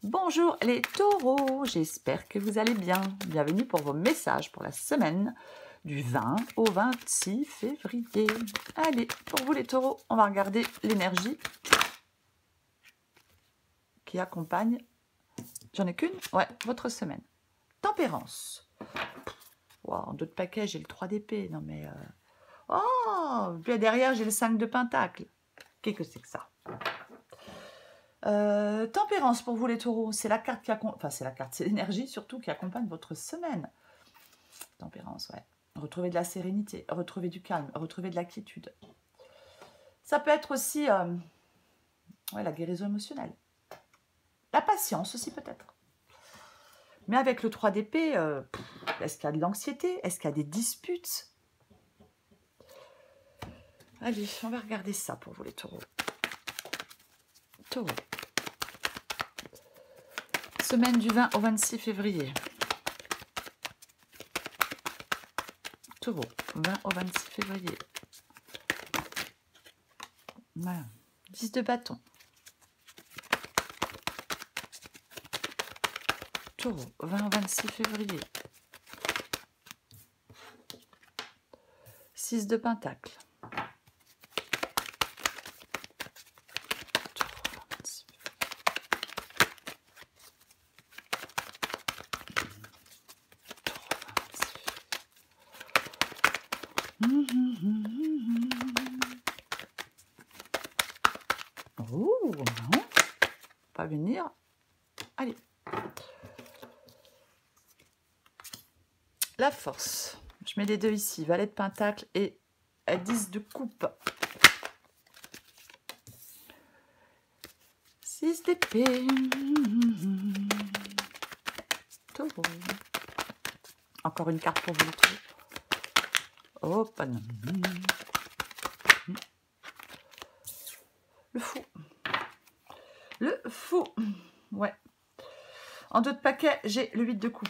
Bonjour les taureaux, j'espère que vous allez bien. Bienvenue pour vos messages pour la semaine du 20 au 26 février. Allez, pour vous les taureaux, on va regarder l'énergie qui accompagne, j'en ai qu'une, ouais, votre semaine. Tempérance. Wow, en d'autres paquets, j'ai le 3 d'épée, non mais... Oh, puis derrière, j'ai le 5 de pentacle. Qu'est-ce que c'est que ça? Tempérance pour vous les taureaux, c'est la carte qui accompagne, enfin c'est la carte, c'est l'énergie surtout qui accompagne votre semaine. Tempérance, ouais. Retrouver de la sérénité, retrouver du calme, retrouver de la quiétude. Ça peut être aussi ouais, la guérison émotionnelle. La patience aussi peut-être. Mais avec le 3 d'épée, est-ce qu'il y a de l'anxiété? Est-ce qu'il y a des disputes? Allez, on va regarder ça pour vous les taureaux. Taureau. Semaine du 20 au 26 février. Taureau, 20 au 26 février. Voilà. 10 de bâton. Taureau, 20 au 26 février. 6 de pentacle. Oh, non, pas venir. Allez. La force. Je mets les deux ici. Valet de pentacle et 10 de coupe. 6 d'épée. Taureau. Encore une carte pour vous. Oh, pas non. Le fou. Le fou. Ouais. En d'autres paquets, j'ai le 8 de coupe.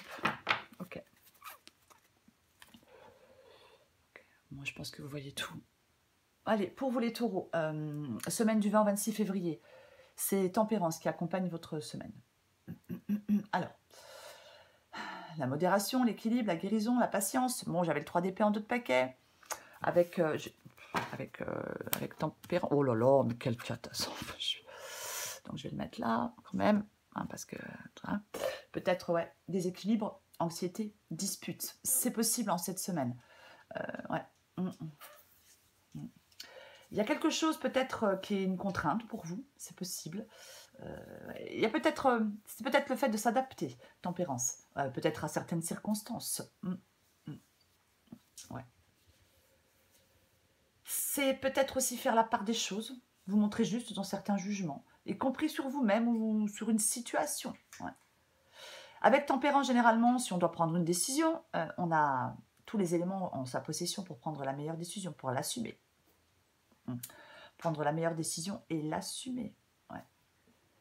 Ok. Moi, je pense que vous voyez tout. Allez, pour vous les taureaux, semaine du 20 au 26 février, c'est tempérance qui accompagne votre semaine. Alors, la modération, l'équilibre, la guérison, la patience. Bon, j'avais le 3 d'épée en d'autres paquets. Avec tempérance. Oh là là, mais quelle catastrophe. Donc, je vais le mettre là, quand même. Hein, parce que, hein, peut-être, ouais, déséquilibre, anxiété, dispute. C'est possible en cette semaine. Ouais. Il y a quelque chose peut-être qui est une contrainte pour vous, c'est possible. Il y a peut-être, c'est peut-être le fait de s'adapter, tempérance, peut-être à certaines circonstances. Ouais. C'est peut-être aussi faire la part des choses, vous montrer juste dans certains jugements, y compris sur vous-même ou sur une situation. Ouais. Avec tempérance, généralement, si on doit prendre une décision, on a tous les éléments en sa possession pour prendre la meilleure décision, pour l'assumer. Prendre la meilleure décision et l'assumer. Ouais.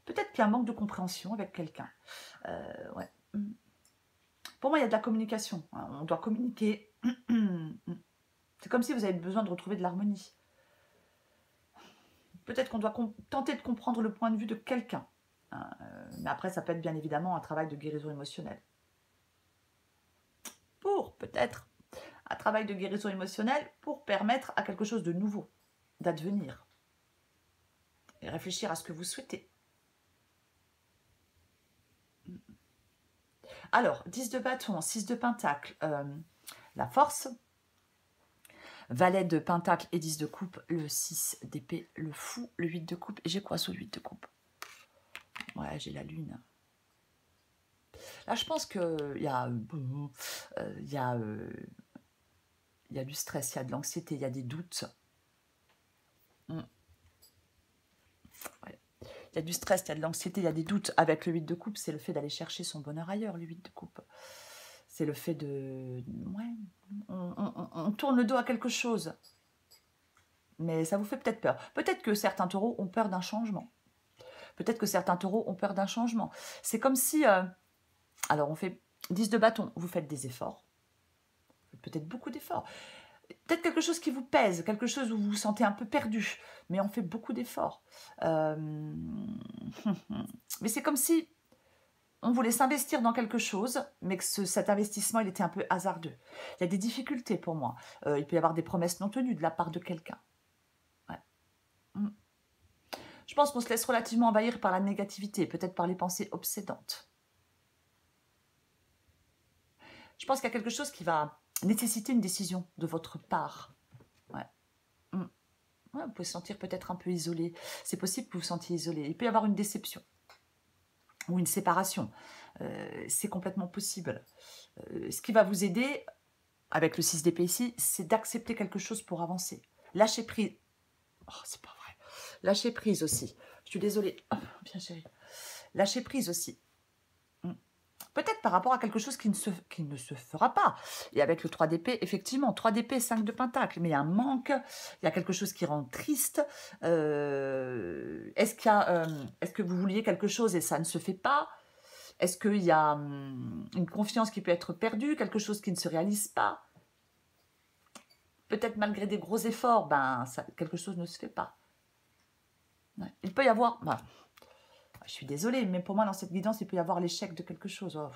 Peut-être qu'il y a un manque de compréhension avec quelqu'un. Ouais. Pour moi, il y a de la communication. On doit communiquer. C'est comme si vous avez besoin de retrouver de l'harmonie. Peut-être qu'on doit tenter de comprendre le point de vue de quelqu'un. Mais après, ça peut être bien évidemment un travail de guérison émotionnelle. Pour peut-être un travail de guérison émotionnelle pour permettre à quelque chose de nouveau d'advenir. Et réfléchir à ce que vous souhaitez. Alors, 10 de bâton, 6 de pentacle, la force, valet de pentacle et 10 de coupe, le 6 d'épée, le fou, le 8 de coupe. Et j'ai quoi sous le 8 de coupe? Ouais, j'ai la lune. Là, je pense qu'il y a, y a du stress, il y a de l'anxiété, il y a des doutes. Ouais. Il y a du stress, il y a de l'anxiété, il y a des doutes. Avec le 8 de coupe, c'est le fait d'aller chercher son bonheur ailleurs, le 8 de coupe. C'est le fait de... Ouais, on tourne le dos à quelque chose. Mais ça vous fait peut-être peur. Peut-être que certains taureaux ont peur d'un changement. Peut-être que certains taureaux ont peur d'un changement. C'est comme si... alors, on fait 10 de bâton. Vous faites des efforts. Peut-être beaucoup d'efforts. Peut-être quelque chose qui vous pèse, quelque chose où vous vous sentez un peu perdu, mais on fait beaucoup d'efforts. Mais c'est comme si on voulait s'investir dans quelque chose, mais que cet investissement, il était un peu hasardeux. Il y a des difficultés pour moi. Il peut y avoir des promesses non tenues de la part de quelqu'un. Ouais. Je pense qu'on se laisse relativement envahir par la négativité, peut-être par les pensées obsédantes. Je pense qu'il y a quelque chose qui va nécessiter une décision de votre part. Ouais. Ouais, vous pouvez se sentir peut-être un peu isolé. C'est possible que vous vous sentiez isolé. Il peut y avoir une déception ou une séparation. C'est complètement possible. Ce qui va vous aider, avec le 6 d'épée ici, c'est d'accepter quelque chose pour avancer. Lâcher prise. Oh, c'est pas vrai. Lâcher prise aussi. Je suis désolée. Oh, bien chérie. Lâcher prise aussi. Peut-être par rapport à quelque chose qui ne se fera pas. Et avec le 3 d'épée, effectivement, 3 d'épée, 5 de pentacle. Mais il y a un manque, il y a quelque chose qui rend triste. Est-ce que vous vouliez quelque chose et ça ne se fait pas? Est-ce qu'il y a une confiance qui peut être perdue, quelque chose qui ne se réalise pas? Peut-être malgré des gros efforts, quelque chose ne se fait pas. Ouais. Il peut y avoir... je suis désolée, mais pour moi, dans cette guidance, il peut y avoir l'échec de quelque chose. Oh.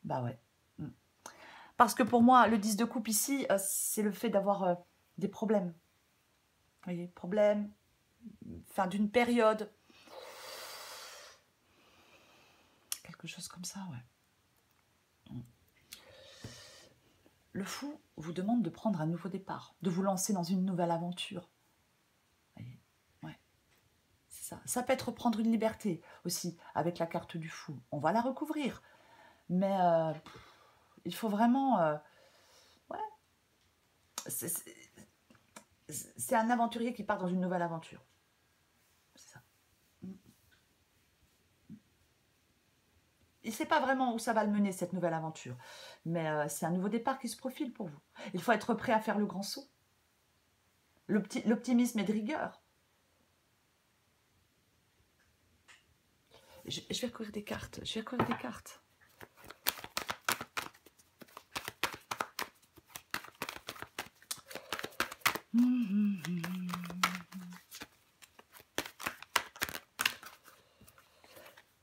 Bah ouais. Parce que pour moi, le 10 de coupe ici, c'est le fait d'avoir des problèmes. Vous voyez, problèmes, fin d'une période. Quelque chose comme ça, ouais. Le fou vous demande de prendre un nouveau départ, de vous lancer dans une nouvelle aventure. Vous voyez, ouais. C'est ça. Ça peut être prendre une liberté aussi, avec la carte du fou. On va la recouvrir. Mais il faut vraiment... ouais. C'est un aventurier qui part dans une nouvelle aventure. C'est ça. Il ne sait pas vraiment où ça va le mener, cette nouvelle aventure. Mais c'est un nouveau départ qui se profile pour vous. Il faut être prêt à faire le grand saut. L'optimisme est de rigueur. Je vais recouvrir des cartes. Je vais recouvrir des cartes.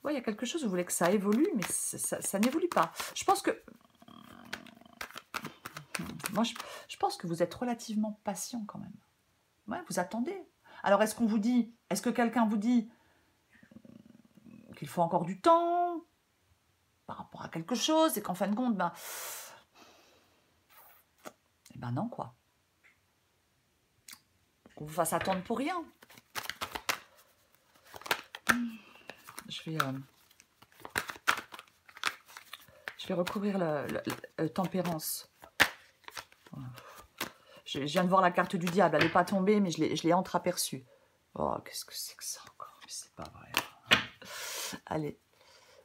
Ouais, il y a quelque chose, vous voulez que ça évolue, mais ça n'évolue pas. Je pense que... Moi, je pense que vous êtes relativement patient quand même. Ouais, vous attendez. Alors, est-ce qu'on vous dit... Est-ce que quelqu'un vous dit qu'il faut encore du temps par rapport à quelque chose et qu'en fin de compte, non, quoi. Qu'on vous fasse attendre pour rien. Je vais recouvrir le tempérance. Je viens de voir la carte du diable. Elle n'est pas tombée, mais je l'ai entreaperçue. Oh, qu'est-ce que c'est que ça encore? C'est pas vrai. Allez,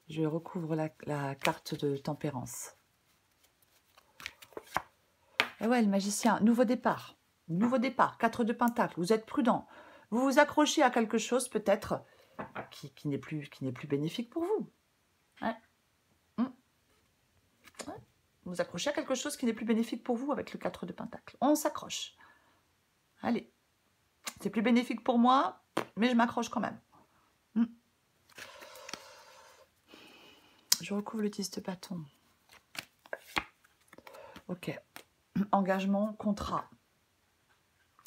je recouvre la carte de tempérance. Et ouais, le magicien, nouveau départ. Nouveau départ, 4 de pentacle. Vous êtes prudent. Vous vous accrochez à quelque chose peut-être qui n'est plus bénéfique pour vous. Ouais. Ouais. Vous vous accrochez à quelque chose qui n'est plus bénéfique pour vous avec le 4 de pentacle. On s'accroche. Allez. C'est plus bénéfique pour moi, mais je m'accroche quand même. Je recouvre le 10 de bâton. Ok. Engagement, contrat.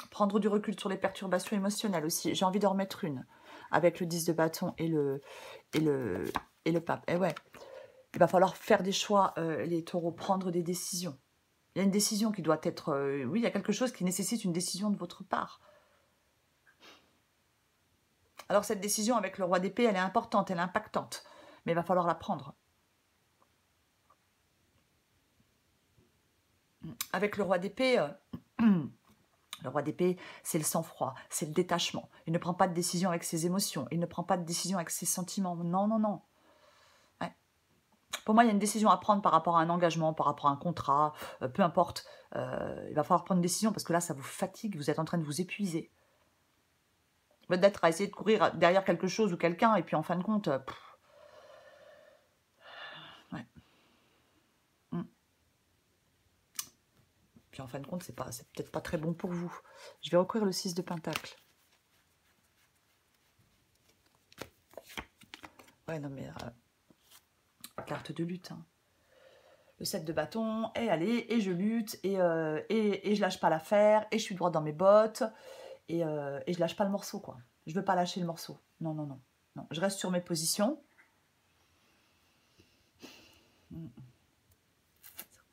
Prendre du recul sur les perturbations émotionnelles aussi. J'ai envie d'en remettre une avec le 10 de bâton et le pape. Et ouais, il va falloir faire des choix, les taureaux, prendre des décisions. Il y a une décision qui doit être... oui, il y a quelque chose qui nécessite une décision de votre part. Alors cette décision avec le roi d'épée, elle est importante, elle est impactante. Mais il va falloir la prendre. Avec le roi d'épée... Le roi d'épée, c'est le sang-froid, c'est le détachement. Il ne prend pas de décision avec ses émotions, il ne prend pas de décision avec ses sentiments. Non, non, non. Ouais. Pour moi, il y a une décision à prendre par rapport à un engagement, par rapport à un contrat, peu importe. Il va falloir prendre une décision parce que là, ça vous fatigue, vous êtes en train de vous épuiser. Peut-être à essayer de courir derrière quelque chose ou quelqu'un et puis en fin de compte... ouais. Puis en fin de compte, c'est peut-être pas très bon pour vous. Je vais recouvrir le 6 de pentacle. Ouais, non mais... Carte de lutte. Hein. Le 7 de bâton, et allez, et je lutte, et je lâche pas l'affaire, et je suis droit dans mes bottes, et je lâche pas le morceau, quoi. Je veux pas lâcher le morceau. Non, non, non. Non. Je reste sur mes positions.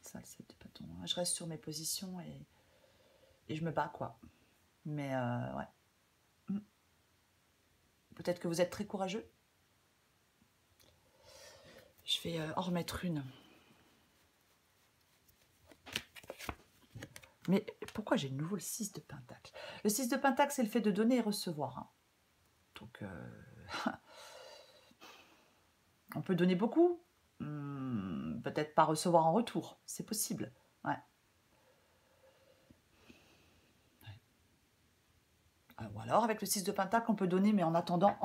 Ça, le 7 de bâton. Je reste sur mes positions et je me bats, quoi. Mais, ouais. Peut-être que vous êtes très courageux. Je vais en remettre une. Mais pourquoi j'ai de nouveau le 6 de pentacle? Le 6 de pentacle, c'est le fait de donner et recevoir. Hein. Donc, on peut donner beaucoup. Peut-être pas recevoir en retour. C'est possible. Ouais. Ou alors, avec le 6 de pentacle, on peut donner, mais en attendant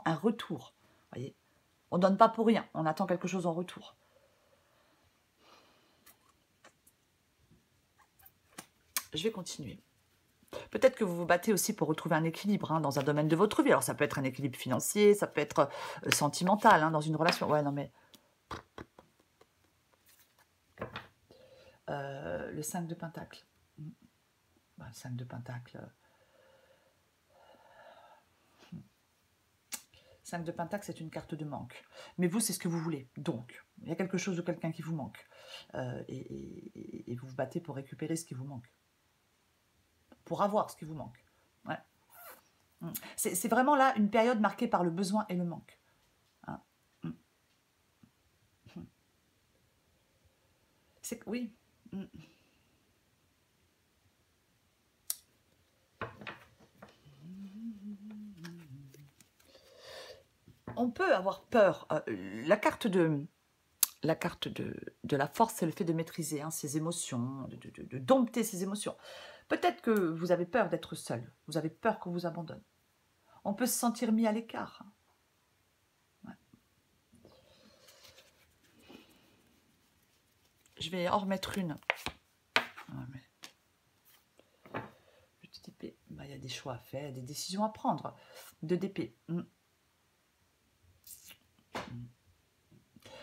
un retour. Voyez, on ne donne pas pour rien. On attend quelque chose en retour. Je vais continuer. Peut-être que vous vous battez aussi pour retrouver un équilibre hein, dans un domaine de votre vie. Alors, ça peut être un équilibre financier, ça peut être sentimental hein, dans une relation. Ouais, non, mais... le 5 de pentacle. Le 5 de pentacle. 5 de pentacle, c'est une carte de manque. Mais vous, c'est ce que vous voulez. Donc, il y a quelque chose de quelqu'un qui vous manque. Et vous vous battez pour récupérer ce qui vous manque. Pour avoir ce qui vous manque. Ouais. C'est vraiment là une période marquée par le besoin et le manque. Hein. C'est que oui. On peut avoir peur. La carte de la force, c'est le fait de maîtriser hein, ses émotions, de dompter ses émotions. Peut-être que vous avez peur d'être seul. Vous avez peur qu'on vous abandonne. On peut se sentir mis à l'écart. Ouais. Je vais en remettre une. Petite épée. Bah, il y a des choix à faire, des décisions à prendre. 2 d'épée.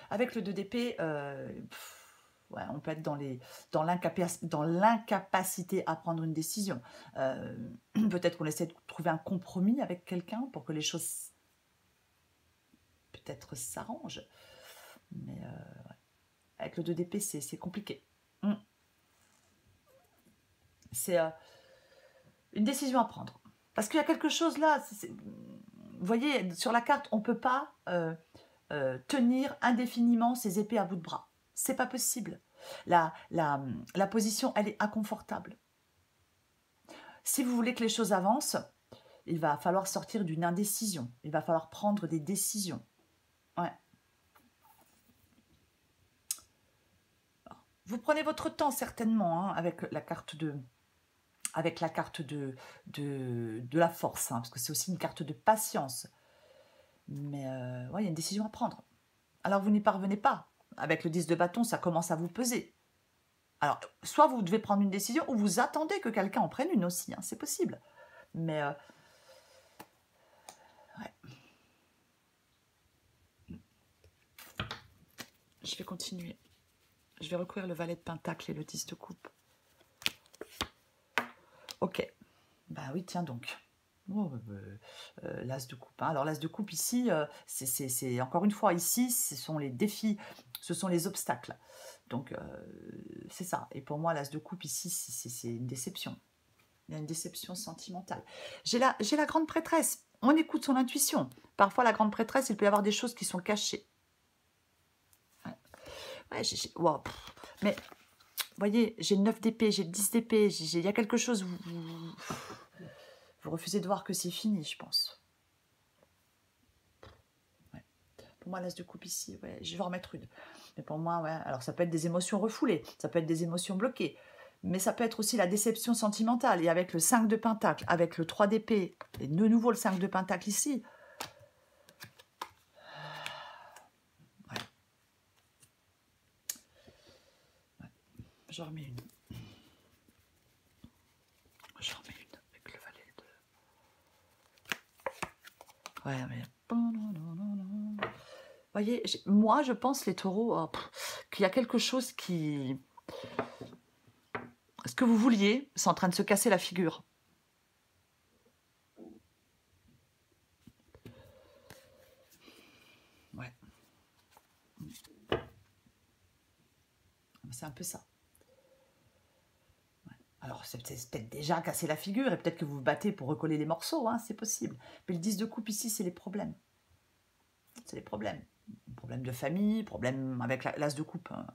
Avec le 2 d'épée, ouais, on peut être dans l'incapacité à prendre une décision. Peut-être qu'on essaie de trouver un compromis avec quelqu'un pour que les choses peut-être s'arrangent. Mais ouais. Avec le 2 d'épée, c'est compliqué. C'est une décision à prendre. Parce qu'il y a quelque chose là, vous voyez, sur la carte, on ne peut pas tenir indéfiniment ses épées à bout de bras. C'est pas possible. La position, elle est inconfortable. Si vous voulez que les choses avancent, il va falloir sortir d'une indécision. Il va falloir prendre des décisions. Ouais. Vous prenez votre temps certainement hein, avec la carte de la force, hein, parce que c'est aussi une carte de patience. Mais ouais, il y a une décision à prendre. Alors vous n'y parvenez pas. Avec le 10 de bâton, ça commence à vous peser. Alors, soit vous devez prendre une décision, ou vous attendez que quelqu'un en prenne une aussi. Hein, c'est possible. Mais ouais. Je vais continuer. Je vais recouvrir le valet de pentacle et le 10 de coupe. Ok. Bah oui, tiens donc. Oh, l'as de coupe. Hein. Alors l'as de coupe ici, c'est encore une fois ici, ce sont les défis, ce sont les obstacles. Donc c'est ça. Et pour moi, l'as de coupe ici, c'est une déception. Il y a une déception sentimentale. J'ai la grande prêtresse. On écoute son intuition. Parfois, la grande prêtresse, il peut y avoir des choses qui sont cachées. Ouais, wow. Mais, vous voyez, j'ai le 9 d'épée, j'ai le 10 d'épée, il y a quelque chose... Vous refusez de voir que c'est fini, je pense. Ouais. Pour moi, l'as de coupe ici, ouais, je vais en remettre une. Mais pour moi, ouais, alors ça peut être des émotions refoulées, ça peut être des émotions bloquées, mais ça peut être aussi la déception sentimentale. Et avec le 5 de pentacle, avec le 3 d'épée, et de nouveau le 5 de pentacle ici. Ouais. Ouais. J'en remets une. J'en remets une avec le valet de... Ouais, mais... voyez, moi, je pense, les taureaux, qu'il y a quelque chose qui... Ce que vous vouliez, c'est en train de se casser la figure. Ouais. C'est un peu ça. Ouais. Alors, c'est peut-être déjà cassé la figure et peut-être que vous vous battez pour recoller les morceaux, hein, c'est possible. Mais le 10 de coupe ici, c'est les problèmes. C'est les problèmes. Problème de famille, problème avec l'as de coupe, un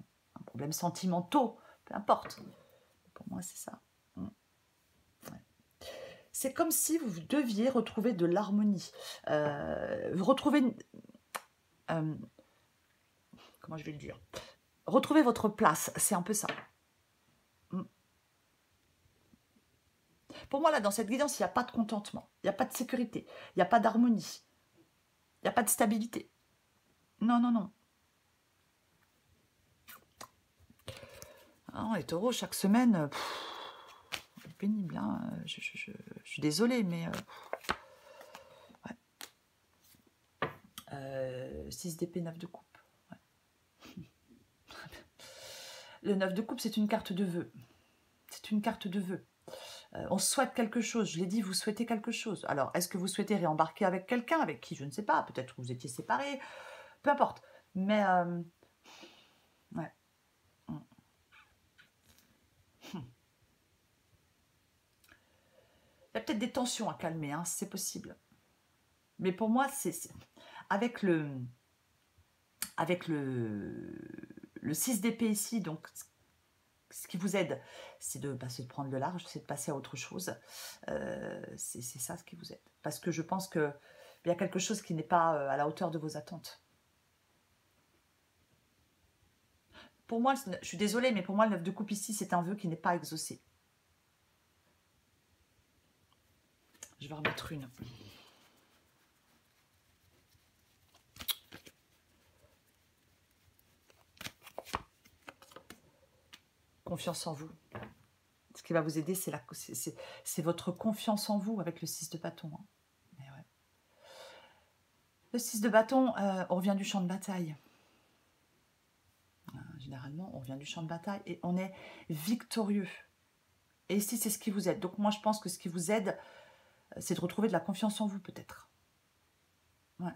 problème sentimentaux, peu importe. Pour moi, c'est ça. Ouais. C'est comme si vous deviez retrouver de l'harmonie. Retrouver... comment je vais le dire? Retrouver votre place, c'est un peu ça. Pour moi, là, dans cette guidance, il n'y a pas de contentement, il n'y a pas de sécurité, il n'y a pas d'harmonie, il n'y a pas de stabilité. Non, non, non. Ah, les taureaux, chaque semaine, c'est pénible. Hein. Je suis désolée, mais... 6 d'épée, 9 de coupe. Ouais. Le 9 de coupe, c'est une carte de vœux. C'est une carte de vœux. On souhaite quelque chose. Je l'ai dit, vous souhaitez quelque chose. Alors, est-ce que vous souhaitez réembarquer avec quelqu'un, avec qui, je ne sais pas, peut-être que vous étiez séparés, peu importe. Mais, ouais. Il y a peut-être des tensions à calmer, hein, c'est possible. Mais pour moi, c'est avec le 6 d'épée ici, donc ce qui vous aide, c'est de prendre le large, c'est de passer à autre chose. C'est ça ce qui vous aide. Parce que je pense qu'il y a quelque chose qui n'est pas à la hauteur de vos attentes. Pour moi, je suis désolée, mais pour moi, le 9 de coupe ici, c'est un vœu qui n'est pas exaucé. Je vais en remettre une. Confiance en vous. Ce qui va vous aider, c'est votre confiance en vous avec le 6 de bâton. Hein. Ouais. Le 6 de bâton, on revient du champ de bataille. Généralement, on revient du champ de bataille et on est victorieux. Et ici, c'est ce qui vous aide. Donc moi, je pense que ce qui vous aide, c'est de retrouver de la confiance en vous, peut-être. Ouais.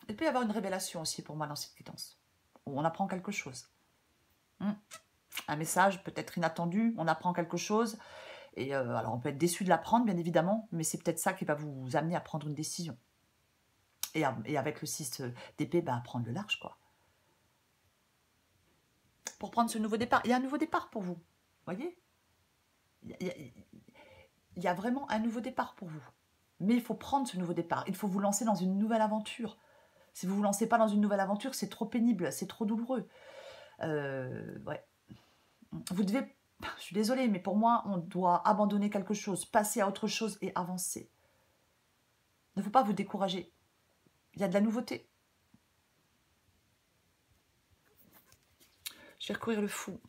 Il peut y avoir une révélation aussi pour moi dans cette guidance. Où on apprend quelque chose. Un message peut-être inattendu, on apprend quelque chose. Et alors, on peut être déçu de l'apprendre, bien évidemment, mais c'est peut-être ça qui va vous amener à prendre une décision. Et avec le 6 d'épée, à prendre le large, quoi. Pour prendre ce nouveau départ. Il y a un nouveau départ pour vous. Vous voyez, il y a vraiment un nouveau départ pour vous. Mais il faut prendre ce nouveau départ. Il faut vous lancer dans une nouvelle aventure. Si vous ne vous lancez pas dans une nouvelle aventure, c'est trop pénible, c'est trop douloureux. Ouais. Vous devez... Je suis désolée, mais pour moi, on doit abandonner quelque chose, passer à autre chose et avancer. Il ne faut pas vous décourager. Il y a de la nouveauté. Je vais recourir le fou.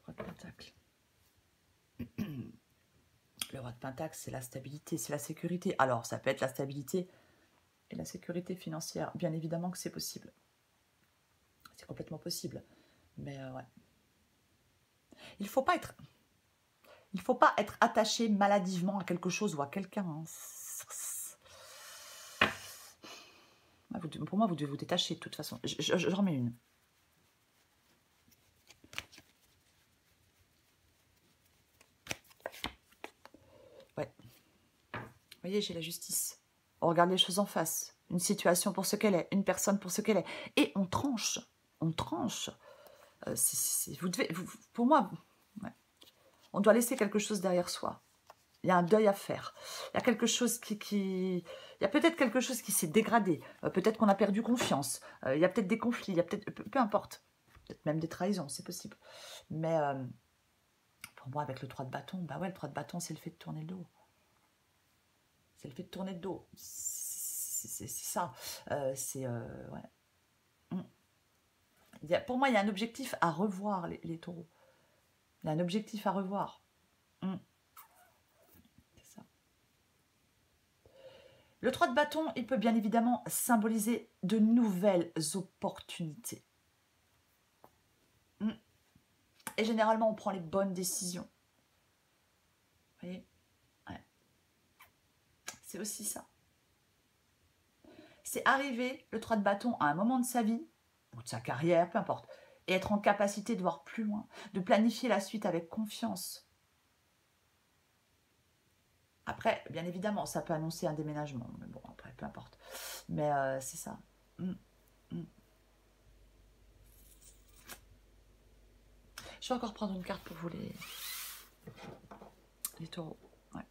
Roi de Pentacle. Le Roi de Pentacle, c'est la stabilité, c'est la sécurité. Alors, ça peut être la stabilité et la sécurité financière. Bien évidemment que c'est possible. C'est complètement possible. Mais ouais. Il ne faut pas être attaché maladivement à quelque chose ou à quelqu'un. Hein. Pour moi, vous devez vous détacher de toute façon. Je remets une. Ouais. Vous voyez, j'ai la justice. On regarde les choses en face. Une situation pour ce qu'elle est, une personne pour ce qu'elle est. Et on tranche. On tranche. Vous devez, pour moi, ouais. On doit laisser quelque chose derrière soi. Il y a un deuil à faire. Il y a quelque chose il y a peut-être quelque chose qui s'est dégradé. Peut-être qu'on a perdu confiance. Il y a peut-être des conflits. Il y a peut-être... Peu importe. Peut-être même des trahisons, c'est possible. Mais pour moi, avec le 3 de bâton, bah ouais, le 3 de bâton, c'est le fait de tourner le dos. C'est le fait de tourner le dos. C'est ça. Ouais. Pour moi, il y a un objectif à revoir les taureaux. Il y a un objectif à revoir. C'est ça. Le 3 de bâton, il peut bien évidemment symboliser de nouvelles opportunités. Et généralement, on prend les bonnes décisions. Vous voyez? Ouais. C'est aussi ça. C'est arriver, le 3 de bâton, à un moment de sa vie, ou de sa carrière, peu importe, et être en capacité de voir plus loin, de planifier la suite avec confiance. Après, bien évidemment, ça peut annoncer un déménagement, mais bon, après, peu importe. Mais c'est ça. Je vais encore prendre une carte pour vous, les taureaux. Ouais.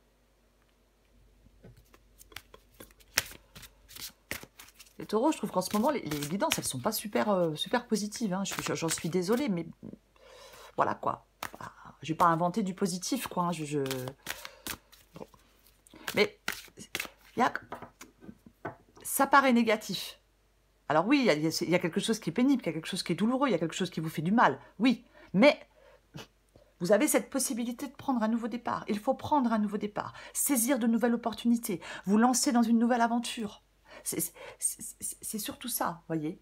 Les taureaux, je trouve qu'en ce moment, les guidances, elles sont pas super, super positives. Hein. J'en suis désolée, mais voilà quoi. Je vais pas inventer du positif, quoi. Hein. Bon. Mais ça paraît négatif. Alors oui, il y a quelque chose qui est pénible, il y a quelque chose qui est douloureux, il y a quelque chose qui vous fait du mal. Oui, mais vous avez cette possibilité de prendre un nouveau départ. Il faut prendre un nouveau départ, saisir de nouvelles opportunités, vous lancer dans une nouvelle aventure. C'est surtout ça, voyez.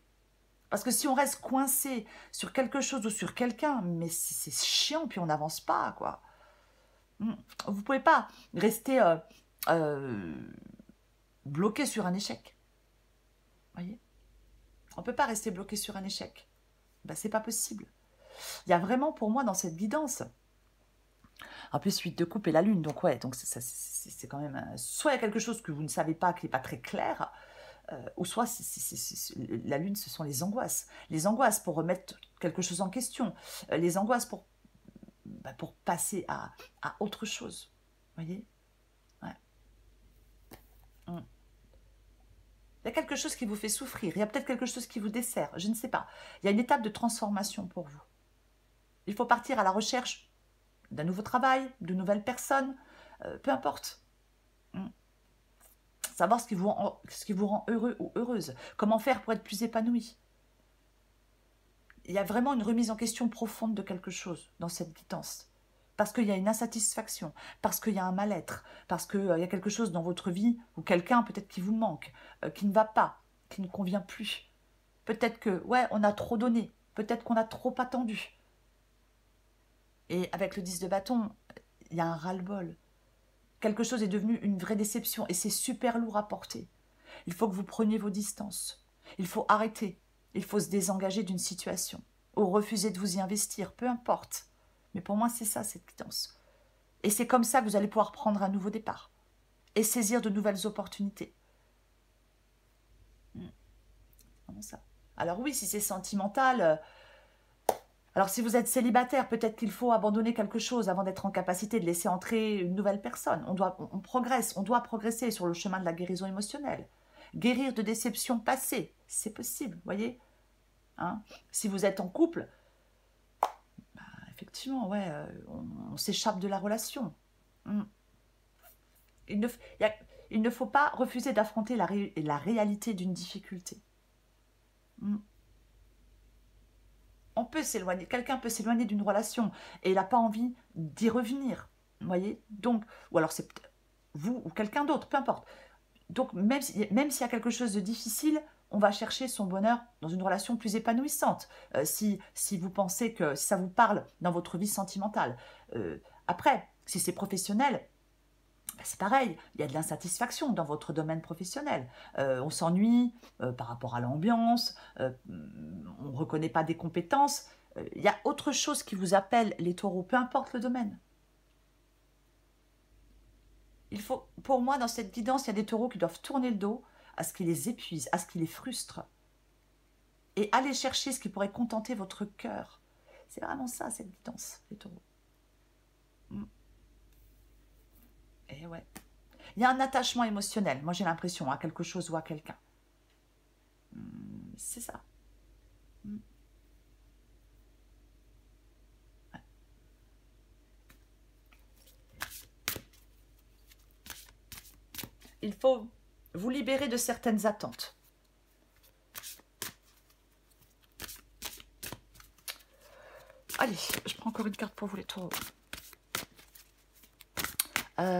Parce que si on reste coincé sur quelque chose ou sur quelqu'un, mais c'est chiant, puis on n'avance pas, quoi. Vous ne pouvez pas rester bloqué sur un échec. Voyez. On ne peut pas rester bloqué sur un échec. Ben, c'est pas possible. Il y a vraiment pour moi dans cette guidance, en plus 8 de coupe et la lune, donc ouais, donc c'est quand même, soit il y a quelque chose que vous ne savez pas, qui n'est pas très clair, ou soit la lune, ce sont les angoisses pour remettre quelque chose en question, les angoisses pour passer à autre chose, vous voyez. Ouais. Il y a quelque chose qui vous fait souffrir, il y a peut-être quelque chose qui vous dessert, je ne sais pas. Il y a une étape de transformation pour vous. Il faut partir à la recherche d'un nouveau travail, de nouvelles personnes, peu importe. Savoir ce qui vous rend heureux ou heureuse. Comment faire pour être plus épanoui. Il y a vraiment une remise en question profonde de quelque chose dans cette guidance. Parce qu'il y a une insatisfaction, parce qu'il y a un mal-être, parce qu'il y a quelque chose dans votre vie, ou quelqu'un peut-être qui vous manque, qui ne va pas, qui ne convient plus. Peut-être que, ouais, on a trop donné, peut-être qu'on a trop attendu. Et avec le 10 de bâton, il y a un ras-le-bol. Quelque chose est devenu une vraie déception et c'est super lourd à porter. Il faut que vous preniez vos distances. Il faut arrêter. Il faut se désengager d'une situation ou refuser de vous y investir, peu importe. Mais pour moi, c'est ça, cette guidance. Et c'est comme ça que vous allez pouvoir prendre un nouveau départ et saisir de nouvelles opportunités. Comment ça? Alors oui, si c'est sentimental... Alors si vous êtes célibataire, peut-être qu'il faut abandonner quelque chose avant d'être en capacité de laisser entrer une nouvelle personne. On progresse, on doit progresser sur le chemin de la guérison émotionnelle. Guérir de déceptions passées, c'est possible, voyez. Hein? Si vous êtes en couple, bah, effectivement, ouais, on s'échappe de la relation. Il ne faut pas refuser d'affronter la réalité d'une difficulté. On peut s'éloigner, quelqu'un peut s'éloigner d'une relation et il n'a pas envie d'y revenir, vous voyez. Donc, ou alors c'est vous ou quelqu'un d'autre, peu importe. Donc, même s'il y a quelque chose de difficile, on va chercher son bonheur dans une relation plus épanouissante, si vous pensez que si ça vous parle dans votre vie sentimentale. Après, si c'est professionnel, c'est pareil, il y a de l'insatisfaction dans votre domaine professionnel. On s'ennuie par rapport à l'ambiance, on ne reconnaît pas des compétences. Il y a autre chose qui vous appelle les taureaux, peu importe le domaine. Il faut, pour moi, dans cette guidance, il y a des taureaux qui doivent tourner le dos à ce qui les épuise, à ce qui les frustre. Et aller chercher ce qui pourrait contenter votre cœur. C'est vraiment ça, cette guidance, les taureaux. Et ouais. Il y a un attachement émotionnel, moi j'ai l'impression, à quelque chose ou à quelqu'un. C'est ça. Ouais. Il faut vous libérer de certaines attentes. Allez, je prends encore une carte pour vous les taureaux.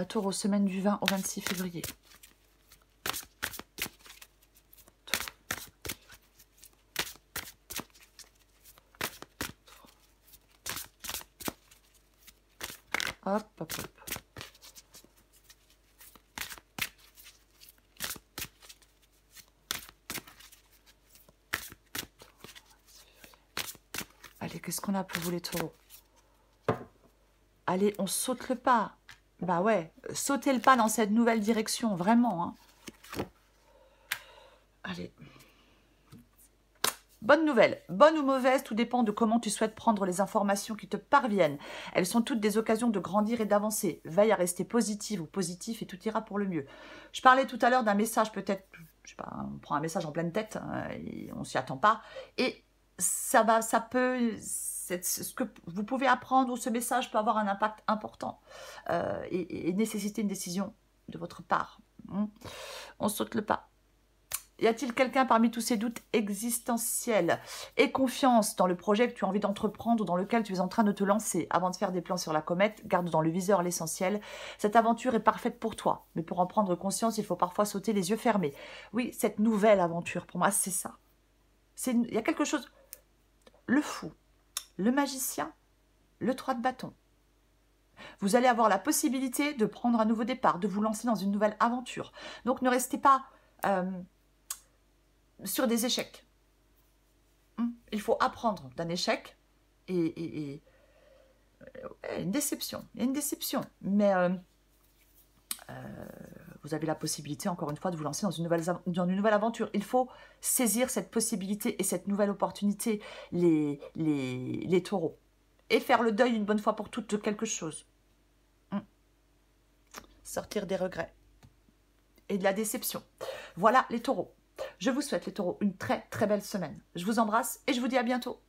Taureau, semaine du 20 au 26 février. Hop, hop, hop. Allez, qu'est-ce qu'on a pour vous les taureaux? Allez, on saute le pas. Bah ouais, sautez le pas dans cette nouvelle direction, vraiment. Hein. Allez. Bonne nouvelle, bonne ou mauvaise, tout dépend de comment tu souhaites prendre les informations qui te parviennent. Elles sont toutes des occasions de grandir et d'avancer. Veille à rester positive ou positif et tout ira pour le mieux. Je parlais tout à l'heure d'un message peut-être, je sais pas, on prend un message en pleine tête, et on s'y attend pas. Et ça peut, ce que vous pouvez apprendre ou ce message peut avoir un impact important et nécessiter une décision de votre part. On saute le pas. Y a-t-il quelqu'un parmi tous ces doutes existentiels? Aie confiance dans le projet que tu as envie d'entreprendre ou dans lequel tu es en train de te lancer. Avant de faire des plans sur la comète, garde dans le viseur l'essentiel. Cette aventure est parfaite pour toi. Mais pour en prendre conscience, il faut parfois sauter les yeux fermés. Oui, cette nouvelle aventure, pour moi, c'est ça. Il y a quelque chose... Le fou, le magicien, le 3 de bâton. Vous allez avoir la possibilité de prendre un nouveau départ, de vous lancer dans une nouvelle aventure. Donc ne restez pas... sur des échecs. Il faut apprendre d'un échec et une déception. Il y a une déception. Mais vous avez la possibilité, encore une fois, de vous lancer dans une nouvelle aventure. Il faut saisir cette possibilité et cette nouvelle opportunité, les taureaux. Et faire le deuil une bonne fois pour toutes de quelque chose. Sortir des regrets et de la déception. Voilà les taureaux. Je vous souhaite, les taureaux, une très très belle semaine. Je vous embrasse et je vous dis à bientôt.